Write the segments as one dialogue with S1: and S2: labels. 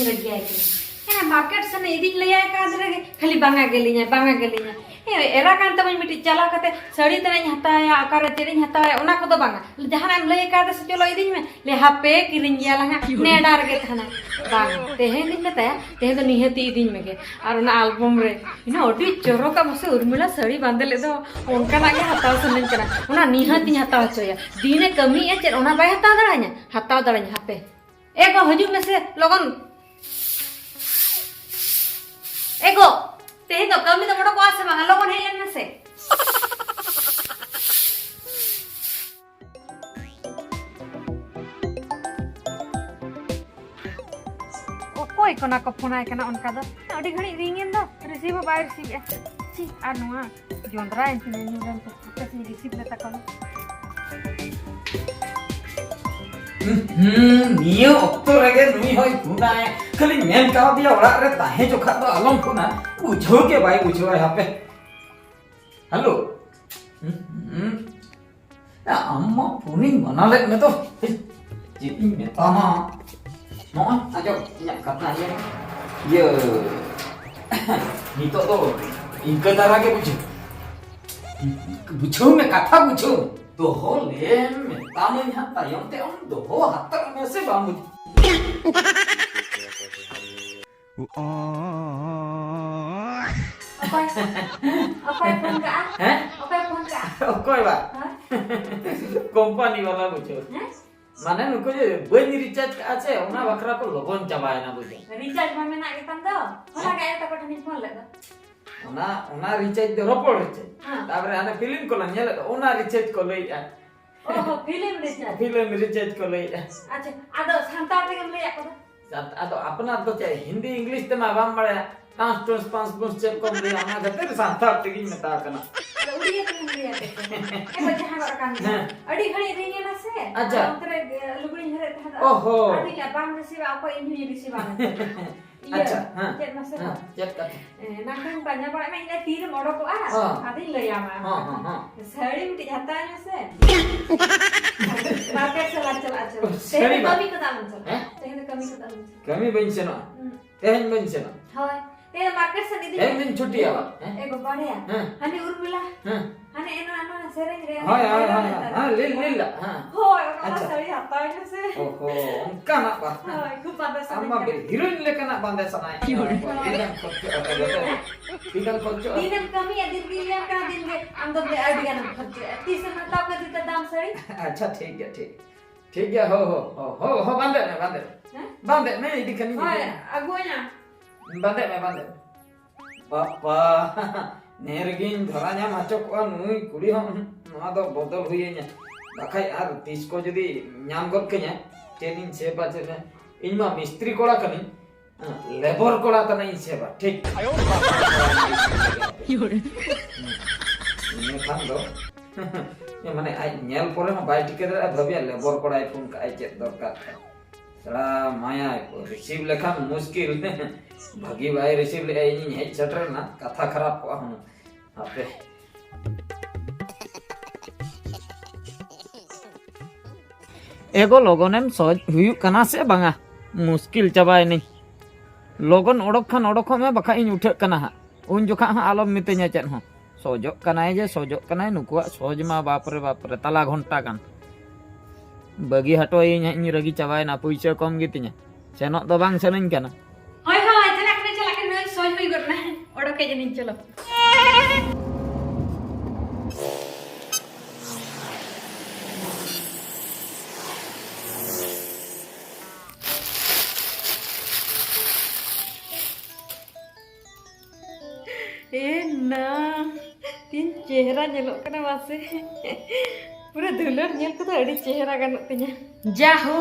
S1: नहीं लग गया है मार्केट से नहीं दिन ले आए काज रे खाली बांगा गेलिया एरा कान तब मिट्टी चला करते साड़ी तने हताया आकार चेरी हताया उना को तो बांगा जहां लय का से चलो इदिन में ले हापे किरिन गया ने डार के थाना बांग तेहे दिन में ताया तेहे तो निहती इदिन में के और उना एल्बम रे इना ओटी चोरो का बसे उर्मिला साड़ी बांधे ले दो उनका ना के हताव सनन करा उना निहती हताव चोया दीने कमी है चेर उना बाय हताव दरा냐 हापे एगो हजू में से लगन एगो तेहे तो कमी तो बड़ा क्वास बांगा लोगन हेलन में से कोई कोना को फोन आए कना उनका दो अडी घड़ी रिंगेन दो रिसीव बाय रिसीव ची आ नोआ जोंद्रा इंटने न्यूरन तो कैसे रिसीव लेता कलो
S2: नियो ऑक्टो रेगे नुई होई पुनाए खाली मेन का दिया ओड़ा रे ताहे जोखा दो अलम पुना बुझो के भाई बुझो यहां पे हेलो अम्मा पुनी मना ले मैं तो जीपी में तामा नो आजो या कतना ये नी तो इनका तरह के बुझो में कथा बुझो तो हो ले में तामे हता यंते उन दो हो हतर में से बामु
S1: ओके फोन का
S2: हैं
S1: ओके फोन का
S2: कोई बात कंपनी वाला बुझो माने नुको जे बनी रिचार्ज আছে ওনা বকরা को লগন চাবায় না বুঝে
S1: রিচার্জ মানে না কেতাম তো ওনা গায় তা কত নিন ফোন লাগা
S2: ওনা রিচার্জ দে রপড় হচ্ছে তারপরে আনে ফিল্ম কল নিয়ে ওনা রিচার্জ করলই
S1: ओहो फिल्म
S2: रिचार्ज করলই
S1: अच्छा आदो संतार থেকে লই আকো
S2: আদো अपना तो चाहे हिंदी इंग्लिश ते मा बाम बड़े 5 चेक कम रे आना गते संतार टिकी में ता कना
S1: उड़िया तो उड़िया ए बजे हां कान अड़ी घड़ी रिंगे ना से
S2: अच्छा
S1: अंतरे लुगड़ी हरे था
S2: ओहो
S1: अड़ी ला बाम रिसीव आपको इंजनी रिसीव आने
S2: अच्छा हां
S1: चेक ना से
S2: चेक कर
S1: ना कन पाnya बड़ा में इला तीर मोड़ो को आदि ले आमा
S2: हां
S1: साड़ी मिट जाता है से मार्केट चला तेरे कमी को दाम चल तेरे कमी को दाम
S2: कमी बन से ना तेहन बन से ना
S1: हां तेरे मार्केट से निधि
S2: एक दिन छुट्टी आवा
S1: एगो बढ़िया हनी उर्मिला हनी एना सेरेंग रे
S2: हां ले हां
S1: हो अच्छा साड़ी आता है से
S2: ओहो उनका ना बा
S1: हां खूब बांधे सा
S2: अम्मा बे हीरोइन लेके ना बांधे सना बिगल खर्च
S1: दिन कमी है दिन लिया का दिन के हम तो आइडिया ना खर्च 30 मतलब का दिता दाम साड़ी
S2: अच्छा ठीक है हो बांधे मैं दिखनी
S1: हां अगुया
S2: बांधे पापा नेरगिन धरा냐 माचो को नुई कुड़ी हम ᱱᱚᱣᱟ ᱫᱚ बदल हुई냐 बाखाय आर तीस को जदी ᱧᱟᱢ गद कኛ ट्रेनिंग सेवा चले इनमा मिस्त्री कोड़ा कनी लेबर कोड़ा तना इन सेवा ठीक ये खान दो ये माने आई नेल परे में बाय टिके दरा भबिया लेबर कोड़ा फोन का आई चेक दरकार सड़ा माया रिसीव लेखा मुश्किल भागी भाई रिसीव ले आई नहीं है चटर ना कथा खराब को हम आपे एगो लोगोनेम सोज हुयु कना से बांगा मुश्किल चबाय नहीं लोगन ओडक खान ओडक में बखा इन उठे कना हा उन जोखा हा आलम मिते냐 चेन हो सोजो कनाय जे सोजो कनाय नुकुआ सोज मा बाप रे तला घंटा गान बगी हटो इन रगी चबाय ना पैसा कम गिति냐 सेनो दो बांग सेनन कना
S1: होय चला के सोज हुई गना ओडक के जनी चलो ना तीन चेहरा नेलो कना वासे पूरा दुलर नेल को तो अड़ी चेहरा गानत तिnya जा हो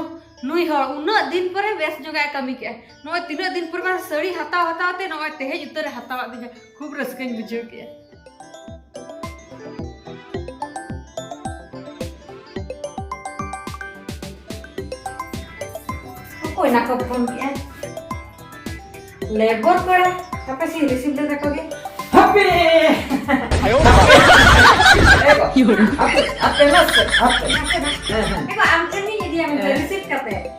S1: नुई हो उन दिन परे बेस जोगा कमी के नो तीन दिन पर मा साड़ी हताव ते नो तेज उतर हताव दिया खूब रसकन बुझो के कोई ना को फोन किया labour Koda apa sih receive data koge
S2: happy ayo apa mas apa
S1: eko amchani jadi am receive kate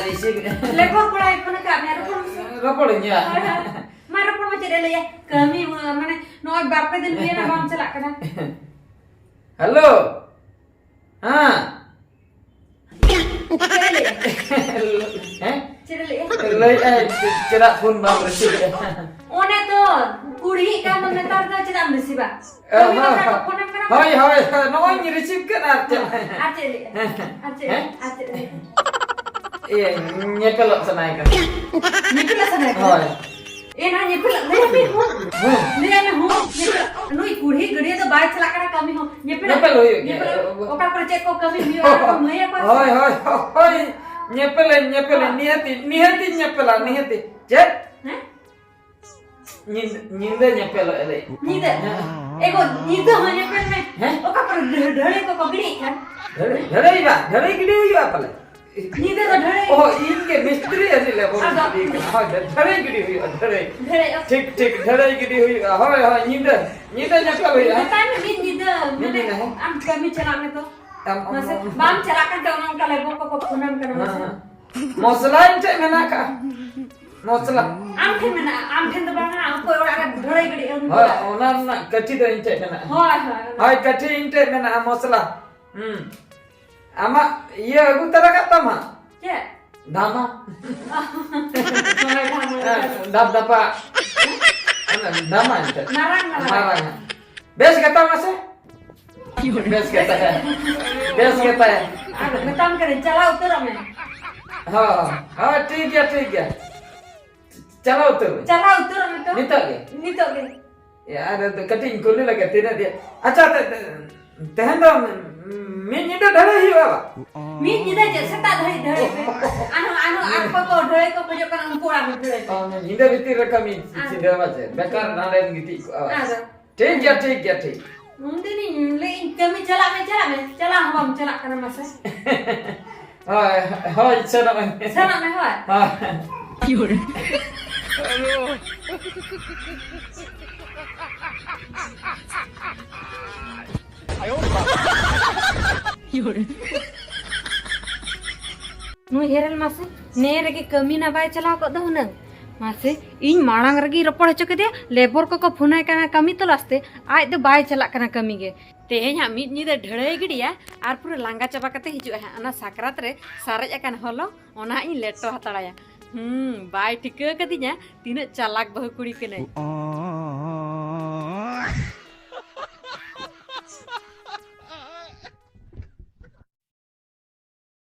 S2: receive
S1: Lebor pula iPhone ka me ropor.
S2: ropor nya.
S1: Ma ropor ma cede le ya. Kami mane noy barpe din huye na bam chalak kana.
S2: Halo. Ha.
S1: Cede le.
S2: Eh?
S1: Cede le.
S2: Lai cedak phone bang receive.
S1: One to kuri ka mane tar da cede am receive. Kami to ka phone kana.
S2: Hoi noy ni receive kan arca.
S1: Acele. Acele.
S2: Iya, nyepelok sanai kan.
S1: Nyepel sana.
S2: Hoi.
S1: ना nyepel ले भी हो ले ना हो nyepel नोई कुड़ी गड़िया तो बाहर चला कर कमी हो
S2: nyepel हो
S1: nyepel ओका प्रोजेक्ट को कमी भी हो मैं पर
S2: hoi nyepel niati nyepel cek nyinde nyepel ele
S1: नींद एको नींद हो nyepel में ओका पर ढड़े को कगड़ी है
S2: धड़े गिड़ी हुई आपले
S1: नींद तो ढड़े
S2: oh इनके मिस्त्री ऐसे ले बोल धड़े गिड़ी हुई धड़े ठीक धड़े गिड़ी हुई हoi nyinde nyepel हुई
S1: बता में नींद मैंने हम कमी चला में तो मसे बाम चला कर तो उनका लेबो को पुनम कर मसे
S2: मसला इंटे मेना का मसला
S1: आम ठेन तो बांगा आम को ओरा ढड़े गड़ी
S2: hoi ona na kati do inte mena hoi kati inte mena mosla ama iya agu tara kata ma
S1: ये
S2: dama dapa dama inte marang bes kata mase bes kata
S1: बताम करे चला उतर में
S2: ha ठीक है चलो उतर
S1: में तो
S2: नितो के
S1: के
S2: यार तो कटिंग कोली लगे तेरे dia अच्छा तहन तो मैं नितो ढले ही बाबा
S1: मी निदा जे सता धड़े आनो को ढड़े को पजो कर पूरा ढड़े
S2: निदा भीतर कमी सिंदर बाजे बेकार नाले गीती ठीक है
S1: मुंडे नी ले कमी चला हम चला कर मसे
S2: हाय चलो
S1: में हो नु हेरल मासे ने रगे कमी ना बाय चला को दो न मासे इन मांग रगी रपड़ हचो के लेबर को फोन कना कमी तो लास्ते आज तो बाय चला कना कमी गे तेहें मिद निदा ढड़े गिडिया आर पूरा लांगा चाबा कते हिजुआ है अना साकरात रे सारेज अकन हलो ओना इन लेटो हताड़ाया बाय टिका कदिया तीना चालाक बहु कुड़ी कने